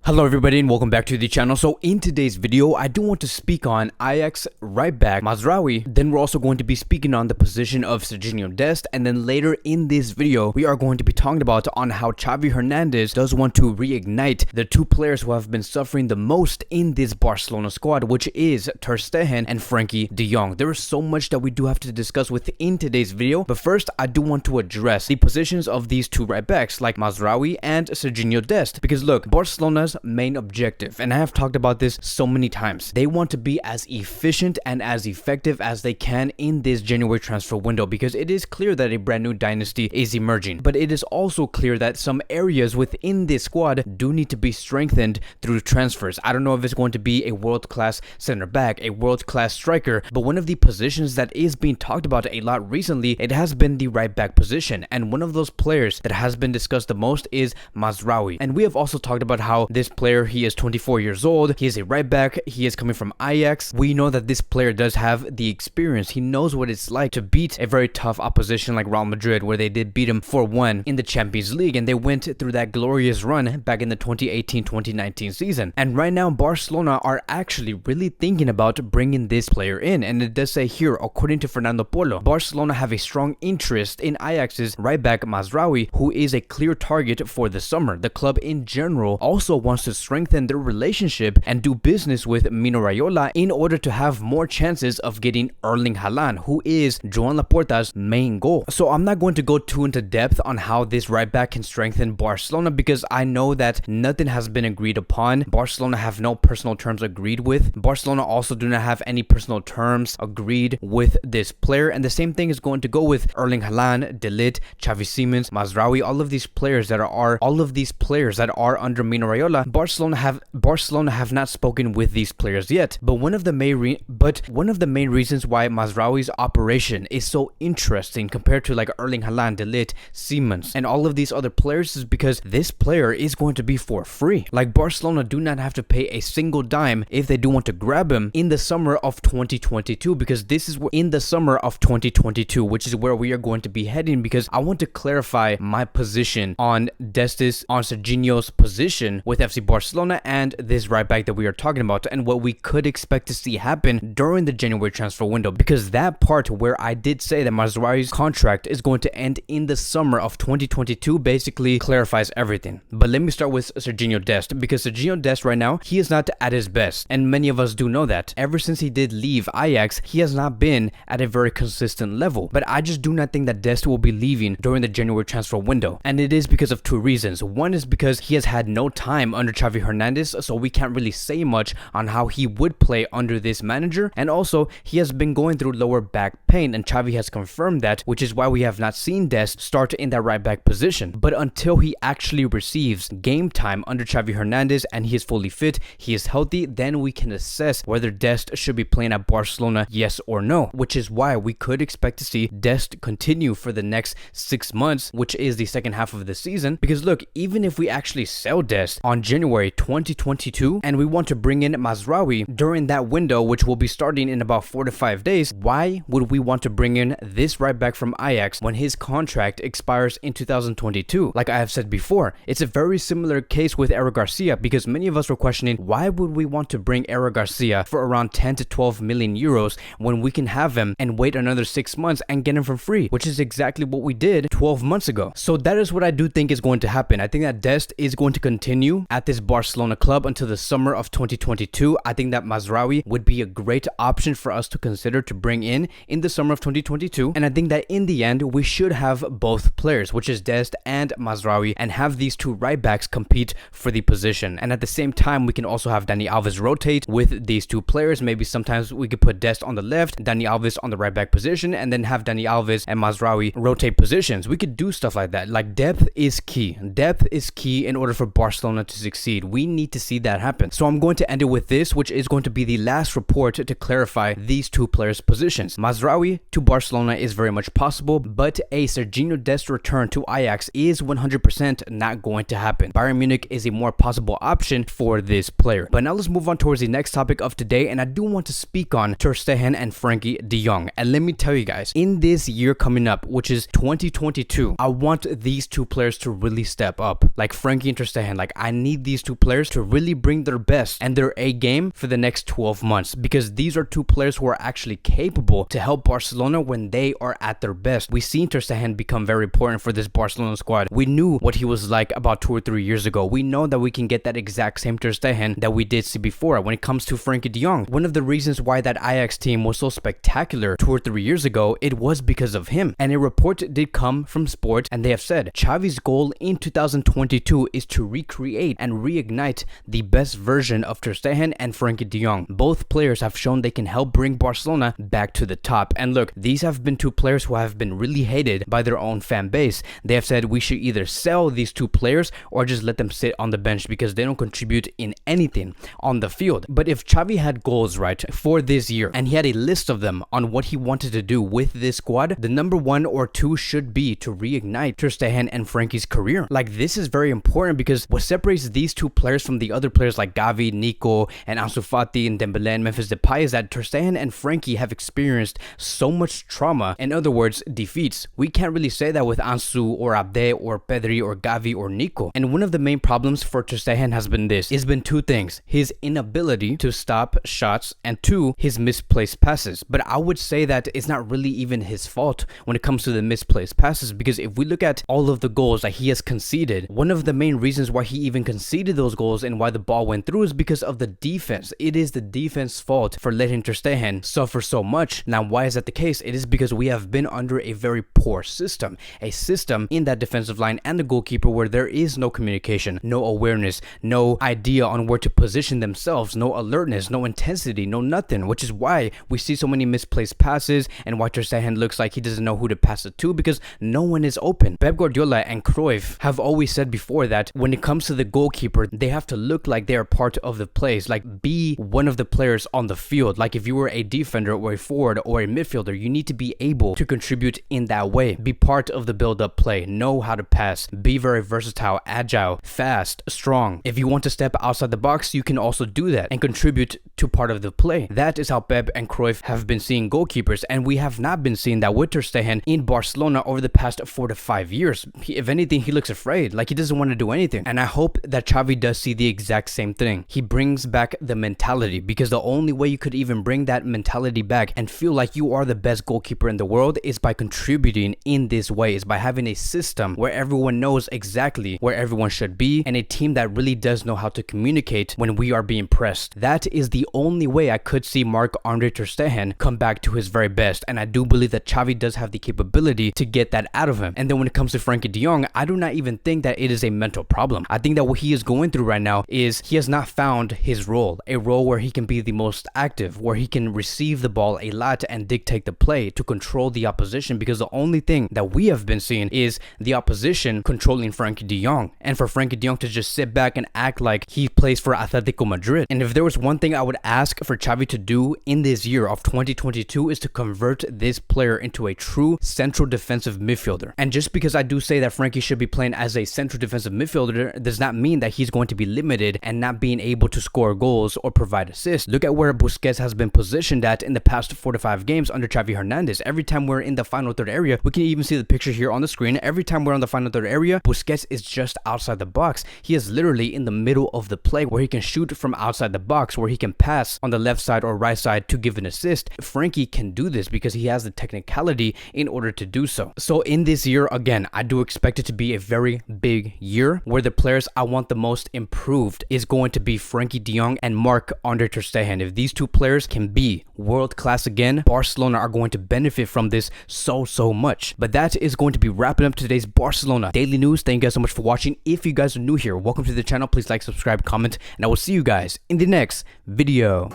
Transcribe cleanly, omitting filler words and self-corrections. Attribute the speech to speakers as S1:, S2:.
S1: Hello everybody and welcome back to the channel. So in today's video, I do want to speak on Ajax right back Mazraoui. Then we're also going to be speaking on the position of Sergiño Dest. And then later in this video, we are going to be talking about on how Xavi Hernandez does want to reignite the two players who have been suffering the most in this Barcelona squad, which is Ter Stegen and Frenkie De Jong. There is so much that we do have to discuss within today's video. But first, I do want to address the positions of these two right backs like Mazraoui and Sergiño Dest. Because look, Barcelona's main objective, and I have talked about this so many times, they want to be as efficient and as effective as they can in this January transfer window, because it is clear that a brand new dynasty is emerging, but it is also clear that some areas within this squad do need to be strengthened through transfers. I don't know if it's going to be a world-class center back, a world-class striker, but one of the positions that is being talked about a lot recently, it has been the right back position, and one of those players that has been discussed the most is Mazraoui. And we have also talked about how this player, he is 24 years old, he is a right back, he is coming from Ajax. We know that this player does have the experience, he knows what it's like to beat a very tough opposition like Real Madrid, where they did beat him 4-1 in the Champions League, and they went through that glorious run back in the 2018-2019 season. And right now Barcelona are actually really thinking about bringing this player in, and it does say here, according to Fernando Polo, Barcelona have a strong interest in Ajax's right back Mazraoui, who is a clear target for the summer. The club in general also wants to strengthen their relationship and do business with Mino Raiola in order to have more chances of getting Erling Haaland, who is Joan Laporta's main goal. So I'm not going to go too into depth on how this right back can strengthen Barcelona, because I know that nothing has been agreed upon. Barcelona have no personal terms agreed with. Barcelona also do not have any personal terms agreed with this player, and the same thing is going to go with Erling Haaland, De Ligt, Xavi Simons, Mazraoui, all of these players that are under Mino Raiola. Barcelona have not spoken with these players yet, but one of the main reasons why Mazraoui's operation is so interesting compared to like Erling Haaland, De Ligt, Simons, and all of these other players is because this player is going to be for free. Like, Barcelona do not have to pay a single dime if they do want to grab him in the summer of 2022, because this is in the summer of 2022, which is where we are going to be heading. Because I want to clarify my position on Sergiño's position with FC Barcelona and this right back that we are talking about, and what we could expect to see happen during the January transfer window, because that part where I did say that Mazraoui's contract is going to end in the summer of 2022 basically clarifies everything. But let me start with Sergiño Dest, because Sergiño Dest right now, he is not at his best, and many of us do know that. Ever since he did leave Ajax, he has not been at a very consistent level, but I just do not think that Dest will be leaving during the January transfer window, and it is because of two reasons. One is because he has had no time under Xavi Hernandez, so we can't really say much on how he would play under this manager, and also he has been going through lower back pain, and Xavi has confirmed that, which is why we have not seen Dest start in that right back position. But until he actually receives game time under Xavi Hernandez and he is fully fit, he is healthy, then we can assess whether Dest should be playing at Barcelona, yes or no, which is why we could expect to see Dest continue for the next 6 months, which is the second half of the season. Because look, even if we actually sell Dest on January 2022 and we want to bring in Mazraoui during that window, which will be starting in about 4 to 5 days, why would we want to bring in this right back from Ajax when his contract expires in 2022? Like I have said before, it's a very similar case with Eric Garcia, because many of us were questioning, why would we want to bring Eric Garcia for around 10 to 12 million euros when we can have him and wait another 6 months and get him for free, which is exactly what we did 12 months ago. So that is what I do think is going to happen. I think that Dest is going to continue at this Barcelona club until the summer of 2022. I think that Mazraoui would be a great option for us to consider to bring in the summer of 2022, and I think that in the end we should have both players, which is Dest and Mazraoui, and have these two right backs compete for the position. And at the same time, we can also have Dani Alves rotate with these two players. Maybe sometimes we could put Dest on the left, Dani Alves on the right back position, and then have Dani Alves and Mazraoui rotate positions. We could do stuff like that. Like, depth is key. Depth is key in order for Barcelona to succeed. We need to see that happen. So I'm going to end it with this, which is going to be the last report to clarify these two players' positions. Mazraoui to Barcelona is very much possible, but a Sergiño Dest return to Ajax is 100% not going to happen. Bayern Munich is a more possible option for this player. But now let's move on towards the next topic of today, and I do want to speak on Ter Stegen and Frenkie De Jong. And let me tell you guys, in this year coming up, which is 2022, I want these two players to really step up. Like Frenkie and Ter Stegen, like I need need these two players to really bring their best and their A game for the next 12 months, because these are two players who are actually capable to help Barcelona when they are at their best. We've seen Ter Stegen become very important for this Barcelona squad. We knew what he was like about 2 or 3 years ago. We know that we can get that exact same Ter Stegen that we did see before. When it comes to Frenkie De Jong, one of the reasons why that Ajax team was so spectacular 2 or 3 years ago, it was because of him. And a report did come from Sport, and they have said Xavi's goal in 2022 is to recreate and reignite the best version of Ter Stegen and Frenkie De Jong. Both players have shown they can help bring Barcelona back to the top. And look, these have been two players who have been really hated by their own fan base. They have said we should either sell these two players or just let them sit on the bench because they don't contribute in anything on the field. But if Xavi had goals, right, for this year, and he had a list of them on what he wanted to do with this squad, the number 1 or 2 should be to reignite Ter Stegen and Frenkie's career. Like, this is very important because what separates these two players from the other players like Xavi, Nico, and Ansu Fati and Dembele and Memphis Depay is that Ter Stegen and Frenkie have experienced so much trauma, in other words, defeats. We can't really say that with Ansu or Abde or Pedri or Xavi or Nico. And one of the main problems for Ter Stegen has been this. It's been 2 things: his inability to stop shots, and 2, his misplaced passes. But I would say that it's not really even his fault when it comes to the misplaced passes, because if we look at all of the goals that he has conceded, one of the main reasons why he even conceded those goals and why the ball went through is because of the defense. It is the defense's fault for letting Ter Stegen suffer so much. Now, why is that the case? It is because we have been under a very poor system, a system in that defensive line and the goalkeeper where there is no communication, no awareness, no idea on where to position themselves, no alertness, no intensity, no nothing, which is why we see so many misplaced passes and why Ter Stegen looks like he doesn't know who to pass it to because no one is open. Pep Guardiola and Cruyff have always said before that when it comes to the goalkeeper, they have to look like they are part of the plays, like be one of the players on the field. Like if you were a defender or a forward or a midfielder, you need to be able to contribute in that way, be part of the build-up play, know how to pass, be very versatile, agile, fast, strong. If you want to step outside the box, you can also do that and contribute to part of the play. That is how Pep and Cruyff have been seeing goalkeepers, and we have not been seeing that with Ter Stegen in Barcelona over the past 4 to 5 years. If anything, he looks afraid, like he doesn't want to do anything. And I hope that Xavi does see the exact same thing. He brings back the mentality, because the only way you could even bring that mentality back and feel like you are the best goalkeeper in the world is by contributing in this way, is by having a system where everyone knows exactly where everyone should be and a team that really does know how to communicate when we are being pressed. That is the only way I could see Marc-Andre Ter Stegen come back to his very best, and I do believe that Xavi does have the capability to get that out of him. And then when it comes to Frenkie De Jong, I do not even think that it is a mental problem. I think that what he is going through right now is he has not found his role, a role where he can be the most active, where he can receive the ball a lot and dictate the play to control the opposition, because the only thing that we have been seeing is the opposition controlling Frenkie De Jong, and for Frenkie De Jong to just sit back and act like he plays for Atletico Madrid. And if there was one thing I would ask for Xavi to do in this year of 2022 is to convert this player into a true central defensive midfielder. And just because I do say that Frenkie should be playing as a central defensive midfielder does not mean that he's going to be limited and not being able to score goals or provide assists. Look at where Busquets has been positioned at in the past 4 to 5 games under Xavi Hernandez. Every time we're in the final third area, we can even see the picture here on the screen. Every time we're on the final third area, Busquets is just outside the box. He is literally in the middle of the play where he can shoot from outside the box, where he can pass on the left side or right side to give an assist. Frenkie can do this because he has the technicality in order to do so. So in this year, again, I do expect it to be a very big year where the players I want the most improved is going to be Frenkie De Jong and Marc-Andre Ter Stegen. If these two players can be world class again, Barcelona are going to benefit from this so much. But that is going to be wrapping up today's Barcelona daily news. Thank you guys so much for watching. If you guys are new here, welcome to the channel. Please like, subscribe, comment, and I will see you guys in the next video.